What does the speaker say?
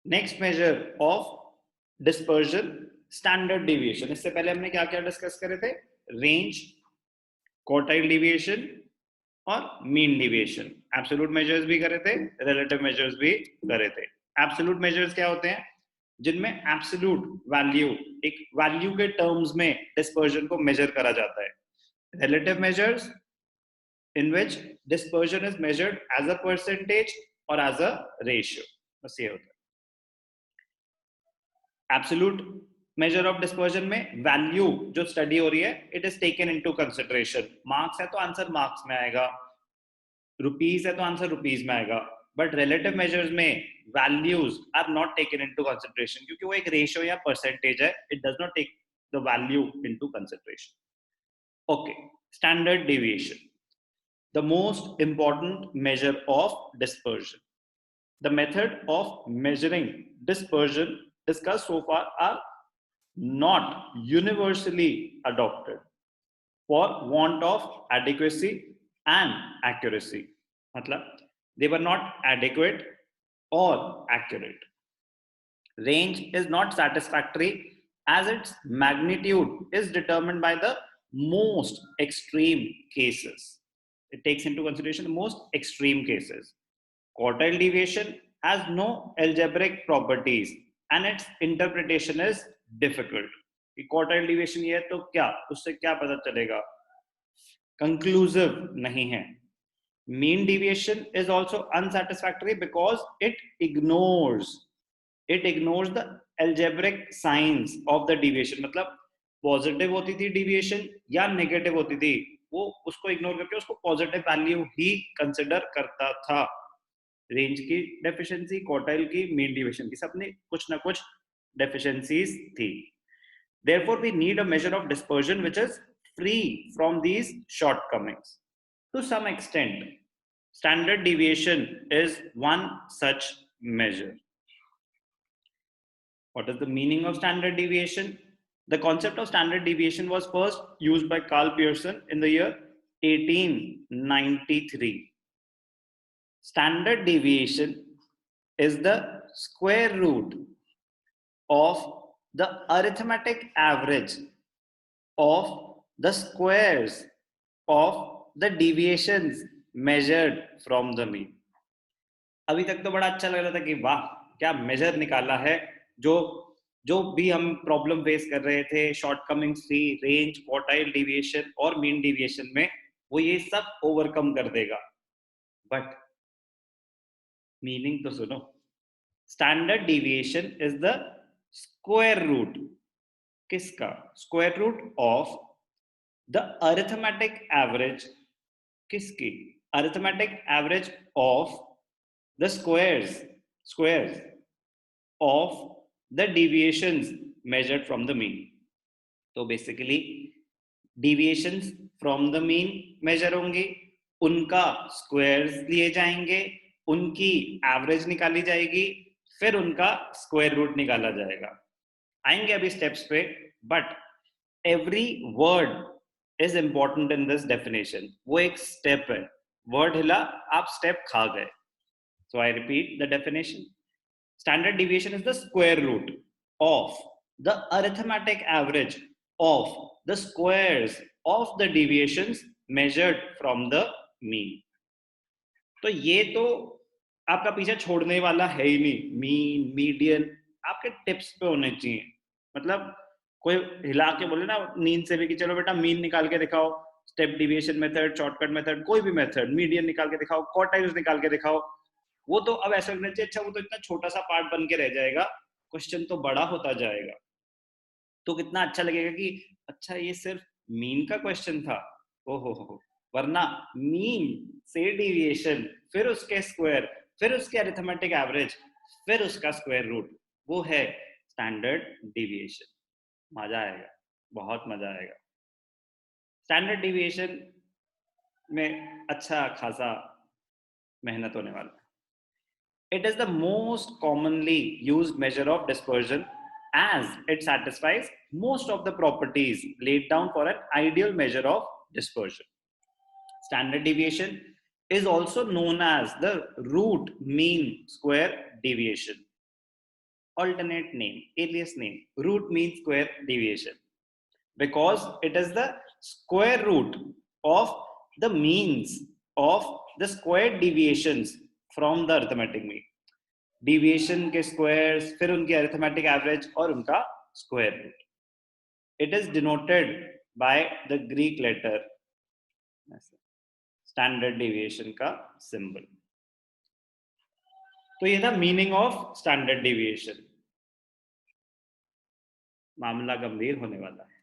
Next measure of dispersion, standard deviation. इससे पहले हमने क्या क्या डिस्कस करे थे? रेंज, क्वार्टाइल डिविएशन और मीन डिविएशन। एब्सोल्यूट मेजर्स भी करे थे, रिलेटिव मेजर्स भी करे थे। एब्सोल्यूट मेजर्स क्या होते हैं? जिनमें एब्सोल्यूट वैल्यू, एक वैल्यू के टर्म्स में डिस्पर्जन को मेजर करा जाता है। Relative measures in which dispersion is measured as a percentage or as a ratio. बस ये होता है। एब्सोल्यूट मेजर ऑफ डिस्पर्जन में वैल्यू जो स्टडी हो रही है, it is taken into consideration. Marks है तो आंसर मार्क्स में आएगा, रुपीज है तो आंसर रुपीज में आएगा। बट रिलेटिव मेजर्स में values are not taken into consideration, क्योंकि वो एक रेशियो या परसेंटेज है। It does not take the value into consideration. Okay, standard deviation, the most important measure of dispersion. The method of measuring dispersion discussed so far are not universally adopted for want of adequacy and accuracy. मतलब they were not adequate or accurate. Range is not satisfactory as its magnitude is determined by the most extreme cases. It takes into consideration the most extreme cases. Quartile deviation has no algebraic properties and its interpretation is difficult. Quartile deviation ये है तो क्या, उससे क्या पता चलेगा? Conclusive नहीं है. Mean deviation is also unsatisfactory because it ignores the algebraic signs of the deviation. मतलब पॉजिटिव होती थी डिविएशन या नेगेटिव होती थी, वो उसको इग्नोर करके उसको पॉजिटिव वैल्यू ही कंसिडर करता था। रेंज की डेफिशिएंसी, क्वार्टाइल की, मीन डिविएशन की, सब में कुछ ना कुछ डेफिशिएंसीज थी। Therefore, we need a measure of dispersion which is free from these shortcomings. To some extent, standard deviation is one such measure. What is the meaning of standard deviation? The concept of standard deviation was first used by Carl Pearson in the year 1893. Standard deviation is the square root of the arithmetic average of the squares of the deviations measured from the mean. अभी तक तो बड़ा अच्छा लग रहा था कि वाह क्या मेजर निकाला है, जो जो भी हम प्रॉब्लम फेस कर रहे थे, शॉर्टकमिंग्स थी रेंज, क्वार्टाइल डिविएशन और मीन डिविएशन में, वो ये सब ओवरकम कर देगा। बट मीनिंग तो सुनो, standard deviation is the square root, किसका? Square root of the arithmetic average, किसकी? Arithmetic average of the squares of the deviations measured from the mean. तो basically deviations from the mean measure होंगे, उनका squares लिए जाएंगे, उनकी average निकाली जाएगी, फिर उनका स्क्वायर रूट निकाला जाएगा। आएंगे अभी स्टेप्स पे, but every word is important in this definition. वो एक स्टेप है, वर्ड हिला आप स्टेप खा गए। So I repeat the definition. Standard deviation is the square root of the arithmetic average of the squares of the deviations measured from the mean. तो ये तो आपका पीछे छोड़ने वाला है ही नहीं। मीन, मीडियन आपके टिप्स पे होने चाहिए। मतलब कोई हिला के बोले ना नींद से भी कि चलो बेटा मीन निकाल के दिखाओ, step deviation method, shortcut method, कोई भी मेथड, मीडियन निकाल के दिखाओ, क्वार्टाइल्स निकाल के दिखाओ, वो तो अब ऐसा लगना चाहिए अच्छा वो तो इतना छोटा सा पार्ट बन के रह जाएगा, क्वेश्चन तो बड़ा होता जाएगा। तो कितना अच्छा लगेगा कि अच्छा ये सिर्फ मीन का क्वेश्चन था, ओहो, वरना मीन से डिविएशन, फिर उसके स्क्वायर, फिर उसके अरिथमेटिक एवरेज, फिर उसका स्क्वायर रूट, वो है स्टैंडर्ड डिविएशन। मजा आएगा, बहुत मजा आएगा। स्टैंडर्ड डिविएशन में अच्छा खासा मेहनत होने वाला है। It is the most commonly used measure of dispersion as it satisfies most of the properties laid down for an ideal measure of dispersion. Standard deviation is also known as the root mean square deviation. alternate name, alias name. Root means square deviation because it is the square root of the means of the square deviations from the arithmetic mean. Deviation के squares, फिर उनके arithmetic average और उनका square root. It is denoted by the Greek letter standard deviation का symbol. तो ये था meaning of standard deviation. मामला गंभीर होने वाला है.